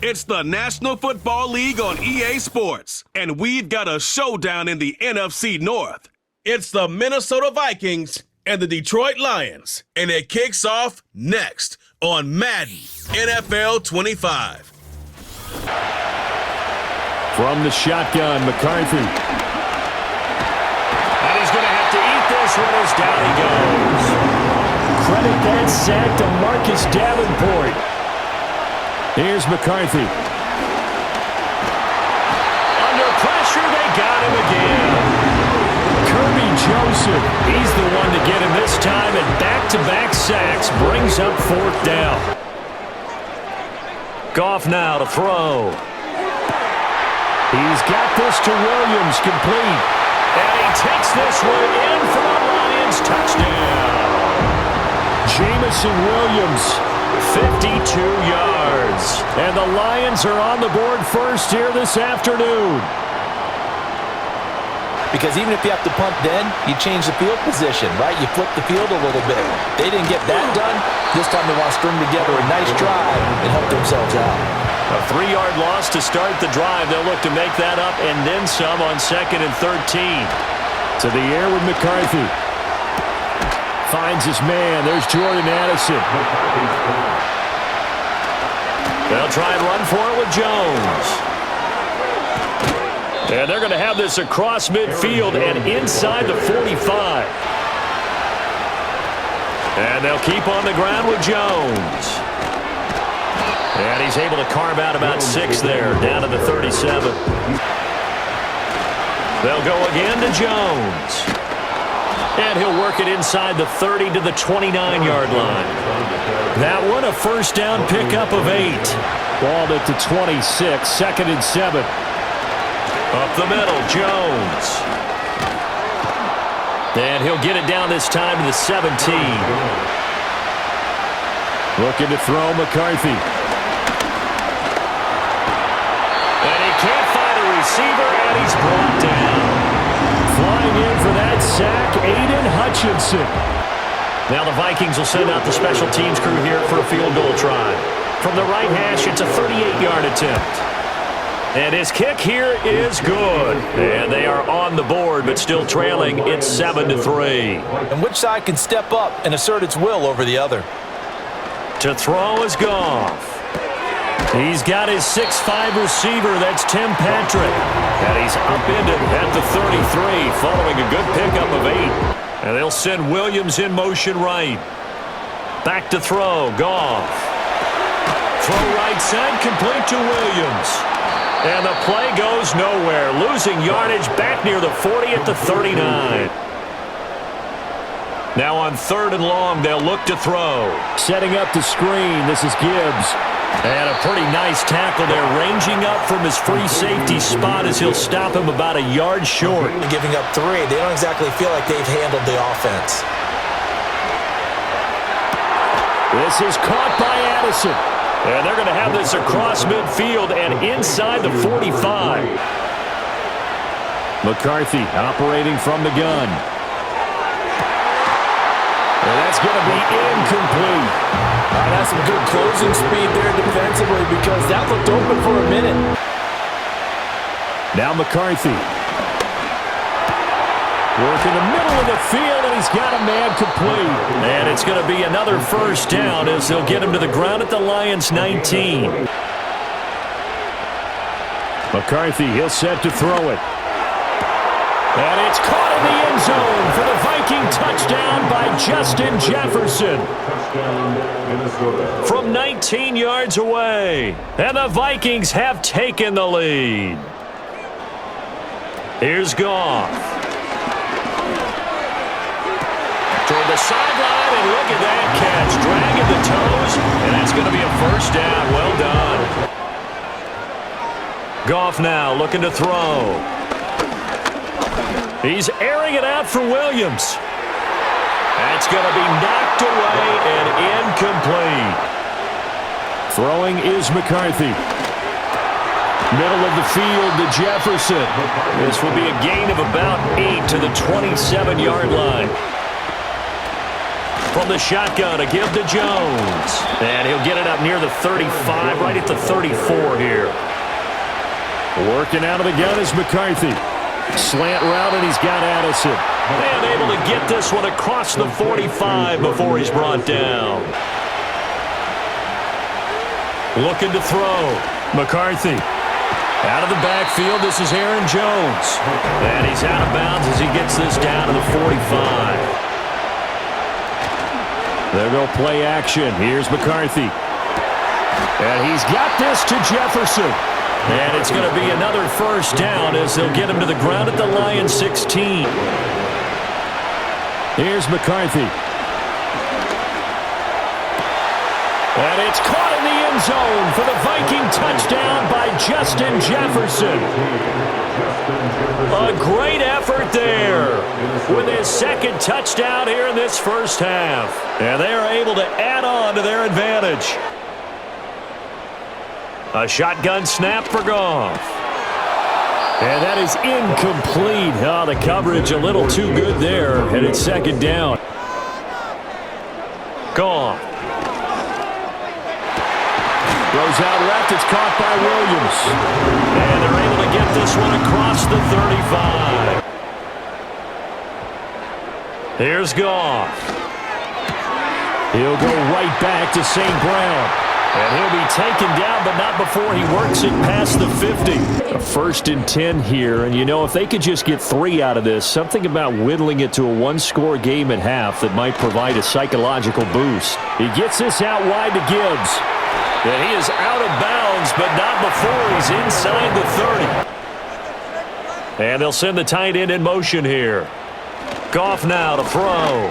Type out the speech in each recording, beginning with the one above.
It's the National Football League on EA Sports, and we've got a showdown in the NFC North. It's the Minnesota Vikings and the Detroit Lions, and it kicks off next on Madden NFL 25. From the shotgun, McCarthy. And he's going to have to eat this one as down he goes. Credit that sack to Marcus Davenport. Here's McCarthy. Under pressure, they got him again. Kirby Joseph, he's the one to get him this time, and back-to-back sacks brings up fourth down. Goff now to throw. He's got this to Williams, complete. And he takes this one in for the Lions touchdown. Jamison Williams, 52 yards. And the Lions are on the board first here this afternoon. Because even if you have to punt then, you change the field position, right? You flip the field a little bit. They didn't get that done. This time they want to string together a nice drive and help themselves out. A 3-yard loss to start the drive. They'll look to make that up and then some on 2nd and 13. To the air with McCarthy. Finds his man. There's Jordan Addison. They'll try and run for it with Jones. And they're going to have this across midfield and inside the 45. And they'll keep on the ground with Jones. And he's able to carve out about 6 there, down to the 37. They'll go again to Jones. And he'll work it inside the 30 to the 29-yard line. That one, a first down pickup of 8. Balled at the 26, 2nd and 7. Up the middle, Jones. And he'll get it down this time to the 17. Looking to throw McCarthy. And he can't find a receiver, and he's brought down. Flying in for that sack, Aiden Hutchinson. Now the Vikings will send out the special teams crew here for a field goal try. From the right hash, it's a 38-yard attempt. And his kick here is good. And they are on the board, but still trailing. It's 7-3. And which side can step up and assert its will over the other? To throw is Goff. He's got his 6'5 receiver. That's Tim Patrick. And he's upended at the 33, following a good pickup of 8. And they'll send Williams in motion right. Back to throw, Goff. Throw right side, complete to Williams. And the play goes nowhere. Losing yardage back near the 40 at the 39. Now on 3rd and long, they'll look to throw. Setting up the screen, this is Gibbs. And a pretty nice tackle there, ranging up from his free safety spot as he'll stop him about a yard short. Giving up 3, they don't exactly feel like they've handled the offense. This is caught by Addison. And they're going to have this across midfield and inside the 45. McCarthy operating from the gun. And that's going to be incomplete. That's some good closing speed there defensively because that looked open for a minute. Now McCarthy. Work in the middle of the field, and he's got a man complete. And it's going to be another first down as they'll get him to the ground at the Lions' 19. McCarthy, he'll set to throw it. And it's caught in the end zone for the Viking touchdown by Justin Jefferson. From 19 yards away. And the Vikings have taken the lead. Here's Goff. Toward the sideline, and look at that catch. Dragging the toes, and that's going to be a first down. Well done. Goff now looking to throw. He's airing it out for Williams. That's going to be knocked away and incomplete. Throwing is McCarthy. Middle of the field to Jefferson. This will be a gain of about 8 to the 27-yard line. from the shotgun to give to Jones. And he'll get it up near the 35, right at the 34 here. Working out of the gun is McCarthy. Slant route, and he's got Addison. And able to get this one across the 45 before he's brought down. Looking to throw. McCarthy. Out of the backfield, this is Aaron Jones. And he's out of bounds as he gets this down to the 45. There go play action. Here's McCarthy. And he's got this to Jefferson. And it's going to be another first down as they'll get him to the ground at the Lions 16. Here's McCarthy. And it's caught in the end zone for the Viking touchdown by Justin Jefferson. A great effort there with his second touchdown here in this first half. And they are able to add on to their advantage. A shotgun snap for Goff. And that is incomplete. Oh, the coverage a little too good there. And it's second down. Goff. Throws out left. It's caught by Williams. And they're able to get this one across the 35. Here's Goff. He'll go right back to St. Brown. And he'll be taken down, but not before he works it past the 50. A 1st and 10 here, and you know, if they could just get 3 out of this, something about whittling it to a one-score game at half that might provide a psychological boost. He gets this out wide to Gibbs. And he is out of bounds, but not before he's inside the 30. And they'll send the tight end in motion here. Goff now to throw.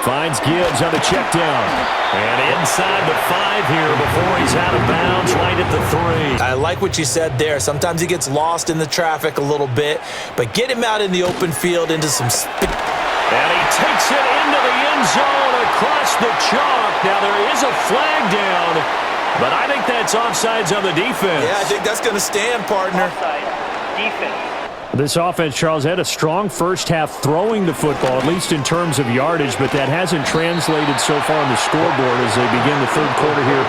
Finds Gibbs on the check down. And inside the 5 here before he's out of bounds, right at the 3. I like what you said there. Sometimes he gets lost in the traffic a little bit, but get him out in the open field into some speed. And he takes it into the end zone across the chalk. Now there is a flag down, but I think that's offsides on the defense. Yeah, I think that's going to stand, partner. Offside. Defense. This offense, Charles, had a strong first half throwing the football, at least in terms of yardage, but that hasn't translated so far on the scoreboard as they begin the third quarter here.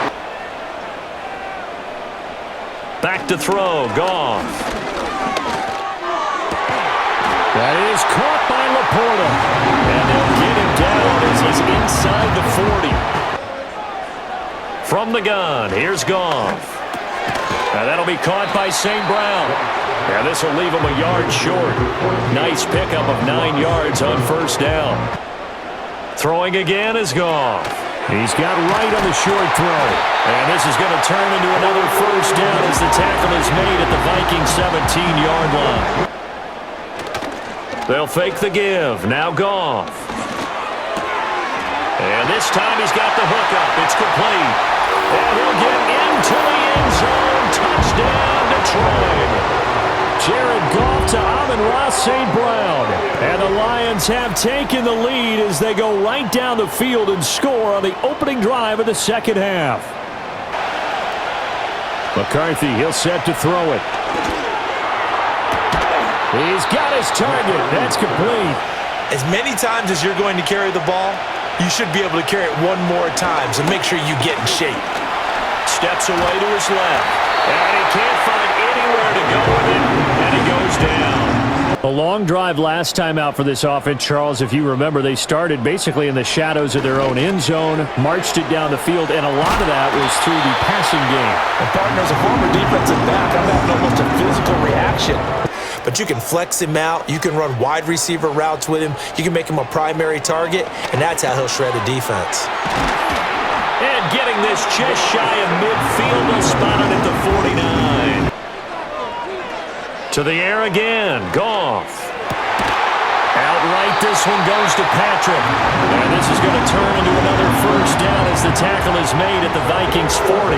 Back to throw, Goff. That is caught by Laporta. And they'll get him down as he's inside the 40. From the gun, here's Goff. Now that'll be caught by St. Brown. And this will leave him a yard short. Nice pickup of 9 yards on first down. Throwing again is Goff. He's got right on the short throw. And this is going to turn into another first down as the tackle is made at the Vikings 17-yard line. They'll fake the give. Now Goff. And this time he's got the hookup. It's complete. And he'll get into the end zone. Touchdown, Detroit. Jared Goff to Amon-Ra St. Brown. And the Lions have taken the lead as they go right down the field and score on the opening drive of the second half. McCarthy, he'll set to throw it. He's got his target. That's complete. As many times as you're going to carry the ball, you should be able to carry it one more time, so make sure you get in shape. Steps away to his left. And he can't find anywhere to go with it, and he goes down. A long drive last time out for this offense, Charles. If you remember, they started basically in the shadows of their own end zone, marched it down the field, and a lot of that was through the passing game. And partner, as a former defensive back, I'm having almost a physical reaction. But you can flex him out. You can run wide receiver routes with him. You can make him a primary target, and that's how he'll shred the defense. And getting this just shy of midfield, they'll spot it at the 49. To the air again, Goff. Outright, this one goes to Patrick. And this is going to turn into another first down as the tackle is made at the Vikings 40.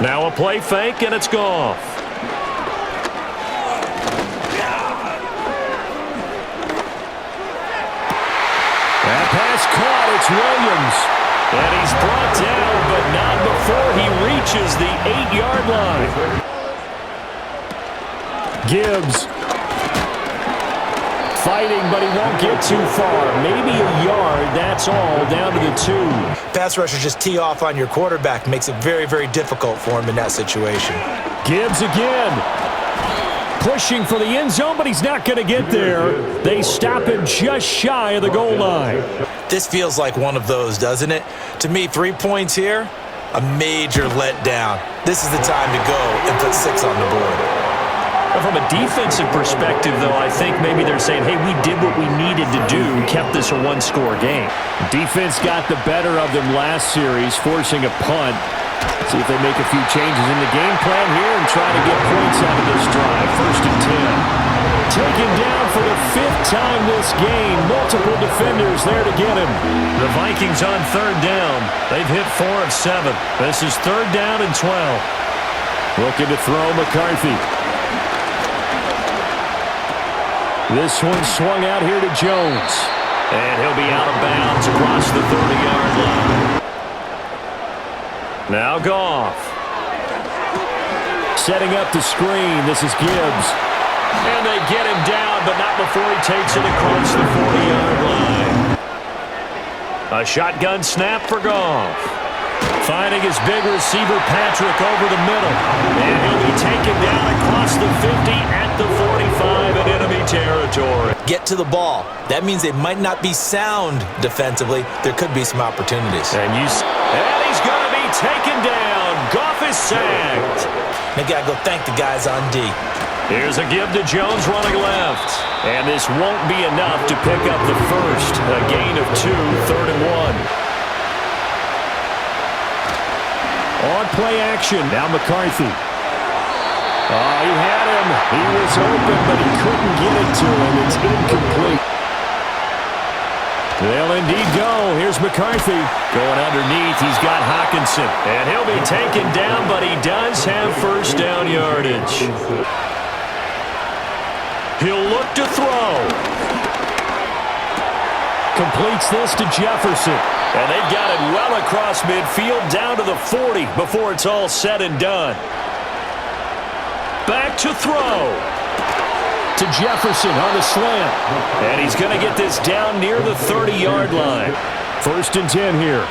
Now a play fake, and it's Goff. That pass caught, it's Williams. And he's brought down, but not before he reaches the 8-yard line. Gibbs fighting, but he won't get too far. Maybe a yard, that's all, down to the 2. Pass rushers just tee off on your quarterback. Makes it very, very difficult for him in that situation. Gibbs again. Pushing for the end zone, but he's not going to get there. They stop him just shy of the goal line. This feels like one of those, doesn't it? To me, 3 points here, a major letdown. This is the time to go and put 6 on the board. From a defensive perspective, though, I think maybe they're saying, hey, we did what we needed to do, kept this a one-score game. Defense got the better of them last series, forcing a punt. See if they make a few changes in the game plan here and try to get points out of this drive. 1st and 10. Taken down for the 5th time this game. Multiple defenders there to get him. The Vikings on 3rd down. They've hit 4 of 7. This is 3rd down and 12. Looking to throw McCarthy. This one swung out here to Jones. And he'll be out of bounds across the 30-yard line. Now Goff. Setting up the screen. This is Gibbs. And they get him down, but not before he takes it across the 40-yard line. A shotgun snap for Goff. Finding his big receiver Patrick over the middle. And he'll be taken down across the 50 at the 45 in enemy territory. Get to the ball. That means they might not be sound defensively. There could be some opportunities. And he's going to be taken down. Goff is sacked. They got to go thank the guys on D. Here's a give to Jones running left. And this won't be enough to pick up the first. A gain of 2, 3rd and 1. On play action, now McCarthy. Oh, he had him. He was open, but he couldn't get it to him. It's incomplete. They'll indeed go. Here's McCarthy. Going underneath, he's got Hawkinson. And he'll be taken down, but he does have 1st down yardage. He'll look to throw. Completes this to Jefferson. And they've got it well across midfield down to the 40 before it's all said and done. Back to throw. To Jefferson on the slant. And he's going to get this down near the 30-yard line. 1st and 10 here.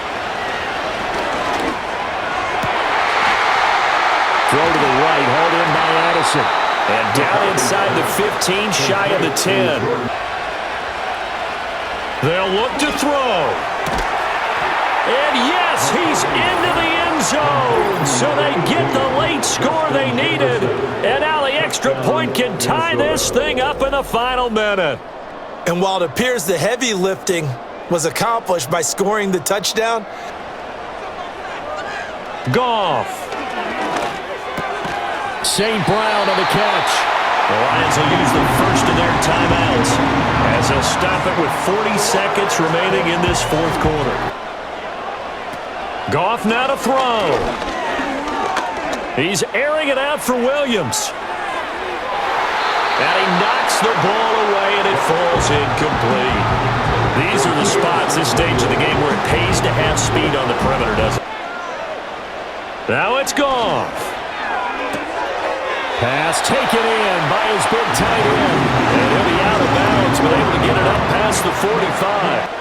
Throw to the right, hauled in by Addison. And down inside the 15, shy of the 10. They'll look to throw. And yes, he's into the end zone. So they get the late score they needed. And now the extra point can tie this thing up in the final minute. And while it appears the heavy lifting was accomplished by scoring the touchdown, Goff. St. Brown on the catch. The Lions will use the first of their timeouts as they'll stop it with 40 seconds remaining in this 4th quarter. Goff now to throw. He's airing it out for Williams. And he knocks the ball away, and it falls incomplete. These are the spots, this stage of the game, where it pays to have speed on the perimeter, doesn't it? Now it's Goff. Pass taken in by his big tight end. And he'll be out of bounds, but able to get it up past the 45.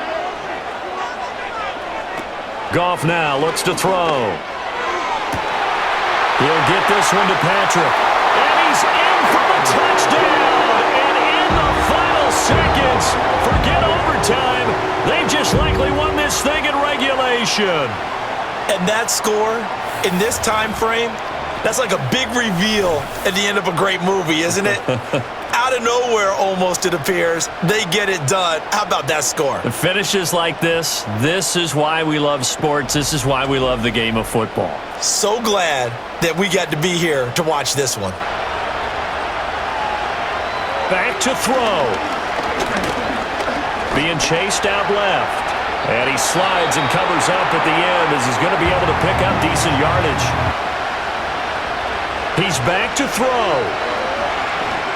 Goff now looks to throw. He'll get this one to Patrick. And he's in for the touchdown. And in the final seconds, forget overtime. They've just likely won this thing in regulation. and that score in this time frame, that's like a big reveal at the end of a great movie, isn't it? Out of nowhere, almost, it appears, they get it done. How about that score? The finishes like this is why we love sports. This is why we love the game of football. So glad that we got to be here to watch this one. Back to throw. Being chased out left. And he slides and covers up at the end as he's going to be able to pick up decent yardage. He's back to throw.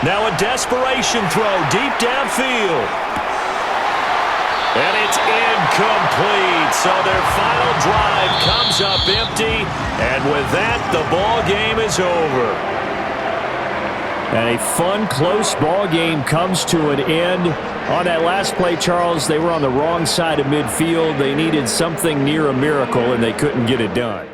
Now a desperation throw deep downfield. And it's incomplete. So their final drive comes up empty. And with that, the ball game is over. And a fun, close ball game comes to an end. On that last play, Charles, they were on the wrong side of midfield. They needed something near a miracle, and they couldn't get it done.